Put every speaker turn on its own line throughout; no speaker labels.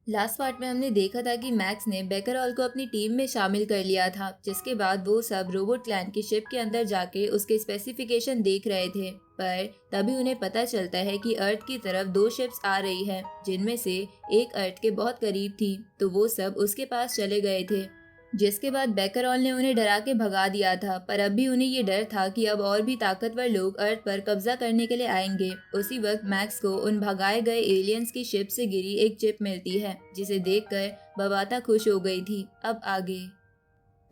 Last part में हमने देखा था कि मैक्स ने बेकरऑल को अपनी टीम में शामिल कर लिया था, जिसके बाद वो सब रोबोट क्लैन की शिप के अंदर जाके उसके स्पेसिफिकेशन देख रहे थे। पर तभी उन्हें पता चलता है कि अर्थ की तरफ दो शिप्स आ रही हैं, जिनमें से एक अर्थ के बहुत करीब थी, तो वो सब उसके पास चले गए थे। जिसके बाद बेकरॉल ने उन्हें डरा के भगा दिया था, पर अब भी उन्हें ये डर था कि अब और भी ताकतवर लोग अर्थ पर कब्जा करने के लिए आएंगे। उसी वक्त मैक्स को उन भगाए गए एलियंस की शिप से गिरी एक चिप मिलती है, जिसे देखकर बबाता खुश हो गई थी। अब आगे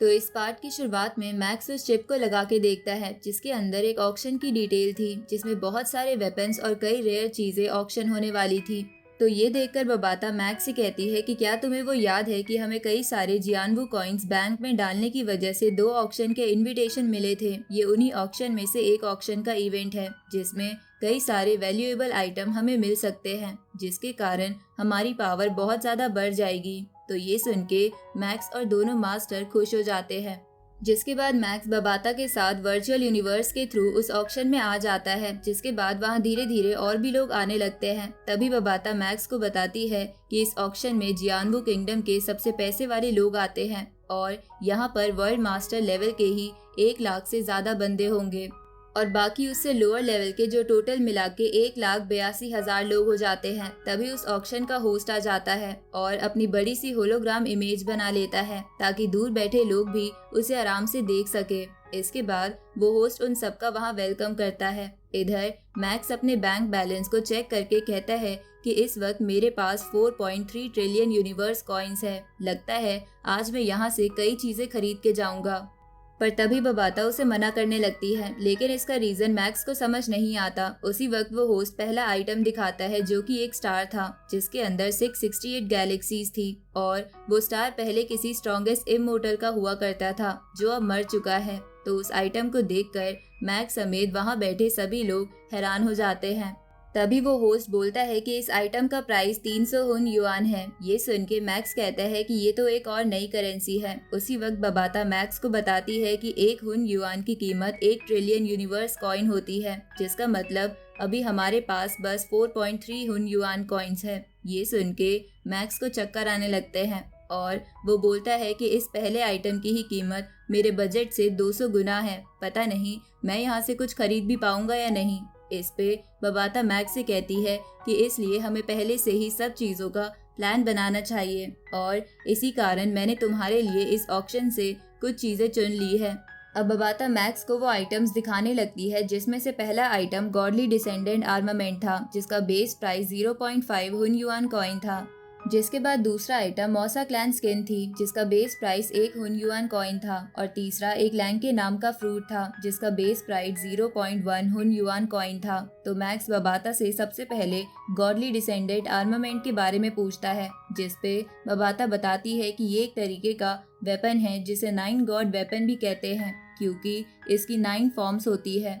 तो इस पार्ट की शुरुआत में मैक्स उस चिप को लगा के देखता है, जिसके अंदर एक ऑक्शन की डिटेल थी, जिसमें बहुत सारे वेपन्स और कई रेयर चीजें ऑक्शन होने वाली थी। तो ये देखकर बबाता मैक्स से कहती है कि क्या तुम्हें वो याद है कि हमें कई सारे जियानवू कॉइन्स बैंक में डालने की वजह से दो ऑक्शन के इनविटेशन मिले थे। ये उन्हीं ऑक्शन में से एक ऑक्शन का इवेंट है, जिसमें कई सारे वैल्यूएबल आइटम हमें मिल सकते हैं, जिसके कारण हमारी पावर बहुत ज्यादा बढ़ जाएगी। तो ये सुन के मैक्स और दोनों मास्टर खुश हो जाते हैं। जिसके बाद मैक्स बबाता के साथ वर्चुअल यूनिवर्स के थ्रू उस ऑक्शन में आ जाता है, जिसके बाद वहाँ धीरे धीरे और भी लोग आने लगते हैं। तभी बबाता मैक्स को बताती है कि इस ऑक्शन में जियानवू किंगडम के सबसे पैसे वाले लोग आते हैं और यहाँ पर वर्ल्ड मास्टर लेवल के ही 1 लाख से ज्यादा बंदे होंगे और बाकी उससे लोअर लेवल के जो टोटल मिला के 1,82,000 लोग हो जाते हैं। तभी उस ऑक्शन का होस्ट आ जाता है और अपनी बड़ी सी होलोग्राम इमेज बना लेता है, ताकि दूर बैठे लोग भी उसे आराम से देख सके। इसके बाद वो होस्ट उन सबका वहाँ वेलकम करता है। इधर मैक्स अपने बैंक बैलेंस को चेक करके कहता है कि इस वक्त मेरे पास 4.3 ट्रिलियन यूनिवर्स कॉइन्स है। लगता है आज मैं यहाँ से कई चीजें खरीद के जाऊंगा। पर तभी बबाता उसे मना करने लगती है, लेकिन इसका रीजन मैक्स को समझ नहीं आता। उसी वक्त वो होस्ट पहला आइटम दिखाता है, जो कि एक स्टार था, जिसके अंदर 668 गैलेक्सीज थी और वो स्टार पहले किसी स्ट्रॉन्गेस्ट इमोर्टल का हुआ करता था, जो अब मर चुका है। तो उस आइटम को देखकर मैक्स समेत वहाँ बैठे सभी लोग हैरान हो जाते हैं। तभी वो होस्ट बोलता है कि इस आइटम का प्राइस 300 हुन युआन है। ये सुन के मैक्स कहता है कि ये तो एक और नई करेंसी है। उसी वक्त बबाता मैक्स को बताती है कि 1 हुन युआन की कीमत 1 ट्रिलियन यूनिवर्स कॉइन होती है, जिसका मतलब अभी हमारे पास बस 4.3 हुन युआन कॉइन्स है। ये सुन के मैक्स को चक्कर आने लगते हैं और वो बोलता है कि इस पहले आइटम की ही कीमत मेरे बजट से 200 गुना है। पता नहीं मैं यहाँ से कुछ खरीद भी पाऊंगा या नहीं। इस पे बबाता मैक्स से कहती है कि इसलिए हमें पहले से ही सब चीजों का प्लान बनाना चाहिए और इसी कारण मैंने तुम्हारे लिए इस ऑक्शन से कुछ चीजें चुन ली है। अब बबाता मैक्स को वो आइटम्स दिखाने लगती है, जिसमें से पहला आइटम गॉडली डिसेंडेंट आर्मामेंट था, जिसका बेस प्राइस 0.5 हुन युआन कॉइन था। जिसके बाद दूसरा आइटम मौसा क्लैन स्किन थी, जिसका बेस प्राइस 1 हुन युआन कॉइन था और तीसरा एक लैंके नाम का फ्रूट था, जिसका बेस प्राइस 0.1 हुन युआन कॉइन था। तो मैक्स बबाता से सबसे पहले गॉडली डिसेंडेंट आर्मामेंट के बारे में पूछता है, जिसपे बबाता बताती है कि ये एक तरीके का वेपन है जिसे 9 गॉड वेपन भी कहते हैं, क्योंकि इसकी 9 फॉर्म्स होती है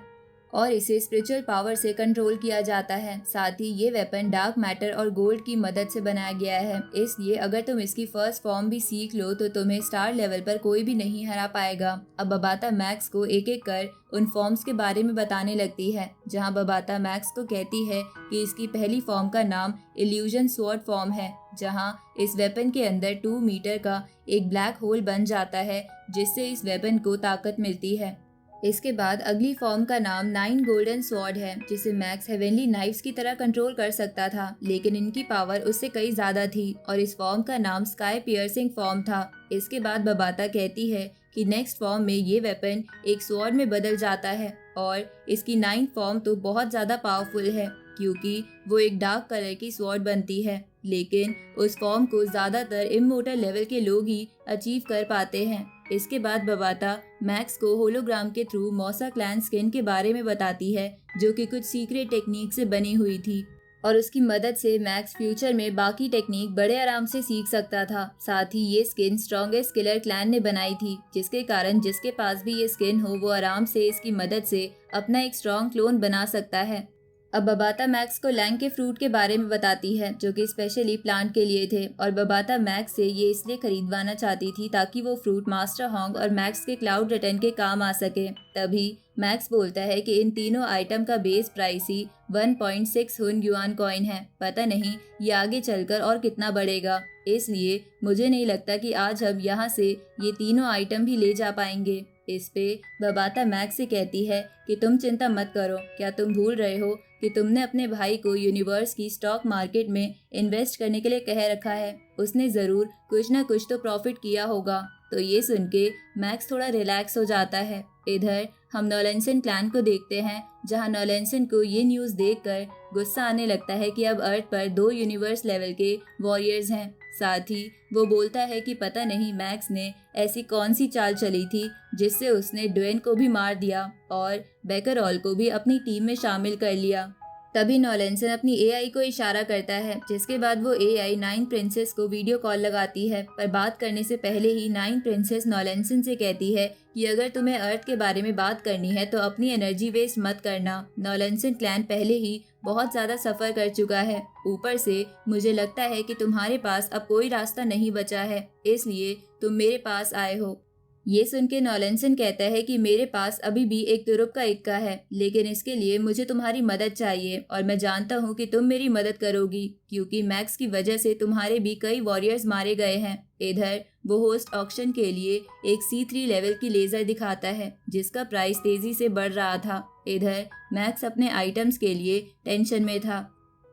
और इसे स्पिरिचुअल पावर से कंट्रोल किया जाता है। साथ ही ये वेपन डार्क मैटर और गोल्ड की मदद से बनाया गया है, इसलिए अगर तुम इसकी फर्स्ट फॉर्म भी सीख लो तो तुम्हें स्टार लेवल पर कोई भी नहीं हरा पाएगा। अब बबाता मैक्स को एक एक कर उन फॉर्म्स के बारे में बताने लगती है, जहां बबाता मैक्स को कहती है कि इसकी पहली फॉर्म का नाम इल्यूजन स्वॉर्ड फॉर्म है, जहां इस वेपन के अंदर 2 मीटर का एक ब्लैक होल बन जाता है, जिससे इस वेपन को ताकत मिलती है। इसके बाद अगली फॉर्म का नाम 9 गोल्डन स्वॉर्ड है, जिसे मैक्स हेवनली नाइफ्स की तरह कंट्रोल कर सकता था, लेकिन इनकी पावर उससे कई ज्यादा थी और इस फॉर्म का नाम स्काई पियर्सिंग फॉर्म था। इसके बाद बबाता कहती है कि नेक्स्ट फॉर्म में ये वेपन एक स्वॉर्ड में बदल जाता है और इसकी 9 फॉर्म तो बहुत ज्यादा पावरफुल है, क्योंकि वो एक डार्क कलर की स्वॉर्ड बनती है, लेकिन उस फॉर्म को ज्यादातर इमोर्टल लेवल के लोग ही अचीव कर पाते हैं। इसके बाद बबाता मैक्स को होलोग्राम के थ्रू मौसा क्लैन स्किन के बारे में बताती है, जो कि कुछ सीक्रेट टेक्निक से बनी हुई थी और उसकी मदद से मैक्स फ्यूचर में बाकी टेक्निक बड़े आराम से सीख सकता था। साथ ही ये स्किन स्ट्रॉन्गेस्ट किलर क्लैन ने बनाई थी, जिसके कारण जिसके पास भी ये स्किन हो वो आराम से इसकी मदद से अपना एक स्ट्रॉन्ग क्लोन बना सकता है। अब बबाता मैक्स को लैंग के फ्रूट के बारे में बताती है जो कि स्पेशली प्लांट के लिए थे, और बबाता मैक्स से ये इसलिए खरीदवाना चाहती थी ताकि वो फ्रूट मास्टर होंग और मैक्स के क्लाउड रिटर्न के काम आ सके। तभी मैक्स बोलता है कि इन तीनों आइटम का बेस प्राइस ही 1.6 हुन युआन कॉइन है। पता नहीं ये आगे चलकर और कितना बढ़ेगा, इसलिए मुझे नहीं लगता कि आज हम यहाँ से ये तीनों आइटम भी ले जा पाएंगे। इस पे बबाता मैक्स से कहती है कि तुम चिंता मत करो, क्या तुम भूल रहे हो कि तुमने अपने भाई को यूनिवर्स की स्टॉक मार्केट में इन्वेस्ट करने के लिए कह रखा है, उसने ज़रूर कुछ ना कुछ तो प्रॉफिट किया होगा। तो ये सुन के मैक्स थोड़ा रिलैक्स हो जाता है। इधर हम नॉलेंसन क्लैन को देखते हैं, जहां नॉलेंसन को ये न्यूज़ देखकर गुस्सा आने लगता है कि अब अर्थ पर 2 यूनिवर्स लेवल के वॉरियर्स हैं। साथ ही वो बोलता है कि पता नहीं मैक्स ने ऐसी कौन सी चाल चली थी जिससे उसने ड्वेन को भी मार दिया और बेकरऑल को भी अपनी टीम में शामिल कर लिया। तभी नॉलेंसन अपनी एआई को इशारा करता है, जिसके बाद वो एआई 9 प्रिंसेस को वीडियो कॉल लगाती है। पर बात करने से पहले ही 9 प्रिंसेस नॉलेंसन से कहती है कि अगर तुम्हें अर्थ के बारे में बात करनी है तो अपनी एनर्जी वेस्ट मत करना। नॉलेंसन क्लैन पहले ही बहुत ज़्यादा सफ़र कर चुका है, ऊपर से मुझे लगता है कि तुम्हारे पास अब कोई रास्ता नहीं बचा है, इसलिए तुम मेरे पास आए हो। ये सुन के नॉलेंसन कहता है कि मेरे पास अभी भी एक तुरुप का इक्का है, लेकिन इसके लिए मुझे तुम्हारी मदद चाहिए और मैं जानता हूँ कि तुम मेरी मदद करोगी, क्योंकि मैक्स की वजह से तुम्हारे भी कई वॉरियर्स मारे गए हैं। इधर वो होस्ट ऑक्शन के लिए एक C3 लेवल की लेज़र दिखाता है जिसका प्राइस तेज़ी से बढ़ रहा था। इधर मैक्स अपने आइटम्स के लिए टेंशन में था।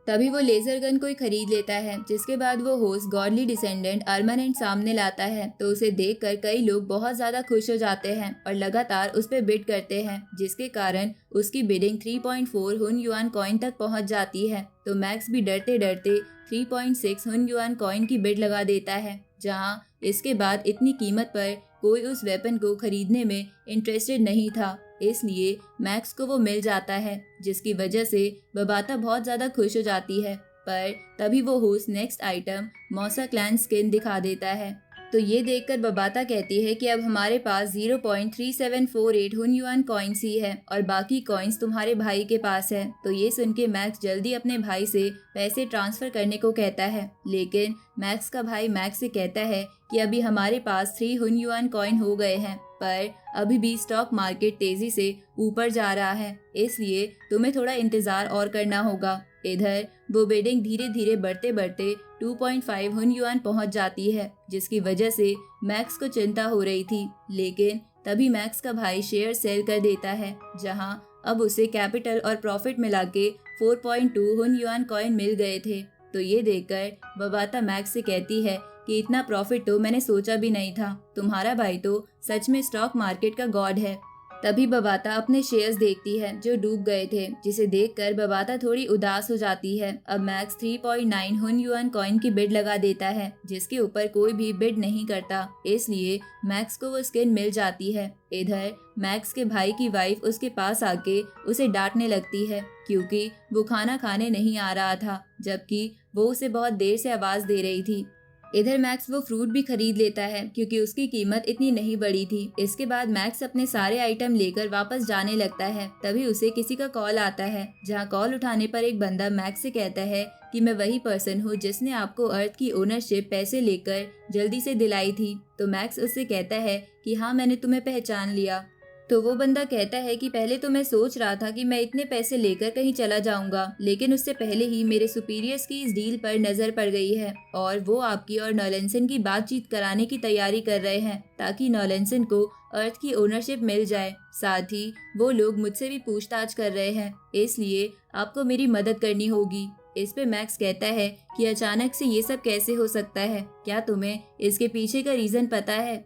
तभी वो लेजर गन कोई खरीद लेता है, जिसके बाद वो होस्ट गॉडली डिसेंडेंट अर्मानेंट सामने लाता है। तो उसे देखकर कई लोग बहुत ज़्यादा खुश हो जाते हैं और लगातार उस पर बिड करते हैं, जिसके कारण उसकी बिडिंग 3.4 हुन युआन कॉइन तक पहुंच जाती है। तो मैक्स भी डरते डरते 3.6 हुन युआन कॉइन की बिड लगा देता है, जहां इसके बाद इतनी कीमत पर कोई उस वेपन को खरीदने में इंटरेस्टेड नहीं था, इसलिए मैक्स को वो मिल जाता है, जिसकी वजह से बबाता बहुत ज़्यादा खुश हो जाती है। पर तभी वो होस्ट नेक्स्ट आइटम मौसा क्लैन स्किन दिखा देता है। तो ये देखकर बबाता कहती है कि अब हमारे पास 0.3748 हुन युआन कॉइन्स ही है और बाकी कॉइन्स तुम्हारे भाई के पास है। तो ये सुन के मैक्स जल्दी अपने भाई से पैसे ट्रांसफ़र करने को कहता है, लेकिन मैक्स का भाई मैक्स से कहता है कि अभी हमारे पास 3 हुन युआन कॉइन हो गए हैं, पर अभी भी स्टॉक मार्केट तेज़ी से ऊपर जा रहा है, इसलिए तुम्हें थोड़ा इंतज़ार और करना होगा। इधर वो बिडिंग धीरे धीरे बढ़ते बढ़ते 2.5 हुन युआन पहुंच जाती है, जिसकी वजह से मैक्स को चिंता हो रही थी। लेकिन तभी मैक्स का भाई शेयर सेल कर देता है, जहां अब उसे कैपिटल और प्रॉफिट मिला के 4.2 हुन युआन कॉइन मिल गए थे। तो ये देखकर बबाता मैक्स से कहती है कि इतना प्रॉफिट तो मैंने सोचा भी नहीं था, तुम्हारा भाई तो सच में स्टॉक मार्केट का गॉड है। तभी बबाता अपने शेयर्स देखती है जो डूब गए थे, जिसे देखकर बबाता थोड़ी उदास हो जाती है। अब मैक्स 3.9 हुन युआन कॉइन की बिड लगा देता है, जिसके ऊपर कोई भी बिड नहीं करता, इसलिए मैक्स को वो स्किन मिल जाती है। इधर मैक्स के भाई की वाइफ उसके पास आके उसे डांटने लगती है, क्योंकि वो खाना खाने नहीं आ रहा था, जबकि वो उसे बहुत देर से आवाज़ दे रही थी। इधर मैक्स वो फ्रूट भी खरीद लेता है, क्योंकि उसकी कीमत इतनी नहीं बढ़ी थी। इसके बाद मैक्स अपने सारे आइटम लेकर वापस जाने लगता है। तभी उसे किसी का कॉल आता है, जहां कॉल उठाने पर एक बंदा मैक्स से कहता है कि मैं वही पर्सन हूँ जिसने आपको अर्थ की ओनरशिप पैसे लेकर जल्दी से दिलाई थी। तो मैक्स उससे कहता है कि हाँ, मैंने तुम्हें पहचान लिया। तो वो बंदा कहता है कि पहले तो मैं सोच रहा था कि मैं इतने पैसे लेकर कहीं चला जाऊंगा, लेकिन उससे पहले ही मेरे सुपीरियर्स की इस डील पर नज़र पड़ गई है और वो आपकी और नॉलेंसन की बातचीत कराने की तैयारी कर रहे हैं, ताकि नॉलेंसन को अर्थ की ओनरशिप मिल जाए। साथ ही वो लोग मुझसे भी पूछताछ कर रहे हैं, इसलिए आपको मेरी मदद करनी होगी। इस पे मैक्स कहता है कि अचानक से ये सब कैसे हो सकता है, क्या तुम्हें इसके पीछे का रीज़न पता है?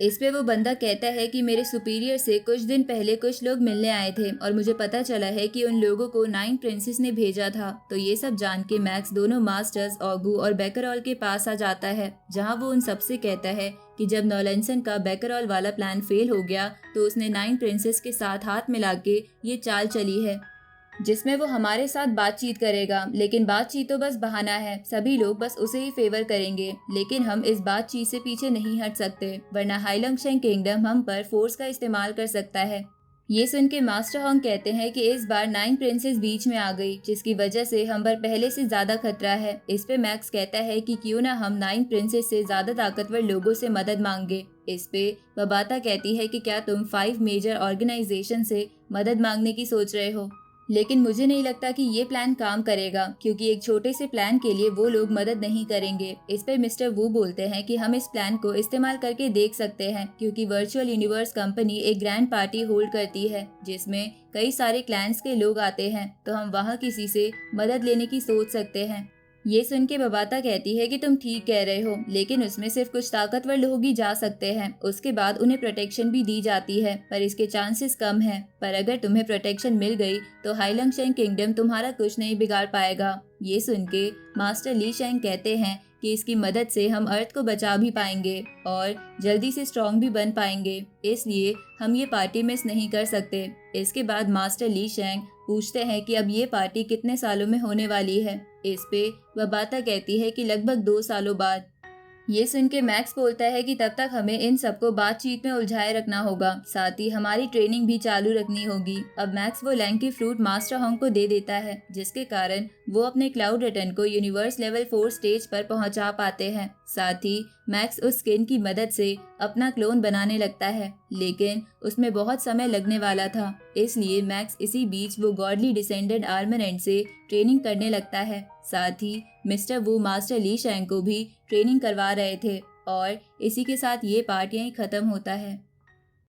इस पे वो बंदा कहता है कि मेरे सुपीरियर से कुछ दिन पहले कुछ लोग मिलने आए थे और मुझे पता चला है कि उन लोगों को 9 प्रिंसेस ने भेजा था। तो ये सब जान के मैक्स दोनों मास्टर्स ऑगू और बेकरऑल के पास आ जाता है, जहां वो उन सबसे कहता है कि जब नॉलेंसन का बेकरऑल वाला प्लान फेल हो गया तो उसने 9 प्रिंसेस के साथ हाथ मिला के ये चाल चली है, जिसमें वो हमारे साथ बातचीत करेगा, लेकिन बातचीत तो बस बहाना है, सभी लोग बस उसे ही फेवर करेंगे। लेकिन हम इस बातचीत से पीछे नहीं हट सकते, वरना हाइलंगशेंग किंगडम हम पर फोर्स का इस्तेमाल कर सकता है। ये सुन के मास्टर हॉन्ग कहते हैं कि इस बार 9 प्रिंसेस बीच में आ गई, जिसकी वजह से हम पर पहले से ज्यादा खतरा है। इस पे मैक्स कहता है कि क्यों ना हम 9 प्रिंसेस से ज्यादा ताकतवर लोगों से मदद मांगे। इस पे बबाता कहती है कि क्या तुम 5 मेजर ऑर्गेनाइजेशन से मदद मांगने की सोच रहे हो, लेकिन मुझे नहीं लगता कि ये प्लान काम करेगा, क्योंकि एक छोटे से प्लान के लिए वो लोग मदद नहीं करेंगे। इस पे मिस्टर वू बोलते हैं कि हम इस प्लान को इस्तेमाल करके देख सकते हैं, क्योंकि वर्चुअल यूनिवर्स कंपनी एक ग्रैंड पार्टी होल्ड करती है जिसमें कई सारे क्लैंस के लोग आते हैं, तो हम वहाँ किसी से मदद लेने की सोच सकते हैं। ये सुन के बबाता कहती है कि तुम ठीक कह रहे हो, लेकिन उसमें सिर्फ कुछ ताकतवर लोग ही जा सकते हैं। उसके बाद उन्हें प्रोटेक्शन भी दी जाती है, पर इसके चांसेस कम हैं। पर अगर तुम्हें प्रोटेक्शन मिल गई तो हाइलंग शेंग किंगडम तुम्हारा कुछ नहीं बिगाड़ पाएगा। ये सुन के मास्टर ली शेंग कहते हैं कि इसकी मदद से हम अर्थ को बचा भी पाएंगे और जल्दी से स्ट्रॉन्ग भी बन पाएंगे, इसलिए हम ये पार्टी मिस नहीं कर सकते। इसके बाद मास्टर ली शेंग पूछते हैं कि अब ये पार्टी कितने सालों में होने वाली है। इस पे वह बाता कहती है कि लगभग 2 सालों बाद। ये सुन के मैक्स बोलता है कि तब तक हमें इन सबको बातचीत में उलझाए रखना होगा, साथ ही हमारी ट्रेनिंग भी चालू रखनी होगी। अब मैक्स वो लैंकी फ्रूट मास्टर हॉन्ग को दे देता है, जिसके कारण वो अपने क्लाउड रिटर्न को यूनिवर्स लेवल 4 स्टेज पर पहुंचा पाते हैं। साथ ही मैक्स उस स्किन की मदद से अपना क्लोन बनाने लगता है, लेकिन उसमें बहुत समय लगने वाला था, इसलिए मैक्स इसी बीच वो गॉडली डिसेंडेड आर्मरेंट से ट्रेनिंग करने लगता है। साथ ही मिस्टर वू मास्टर ली शेंग को भी ट्रेनिंग करवा रहे थे, और इसी के साथ ये पार्ट यहीं खत्म होता है।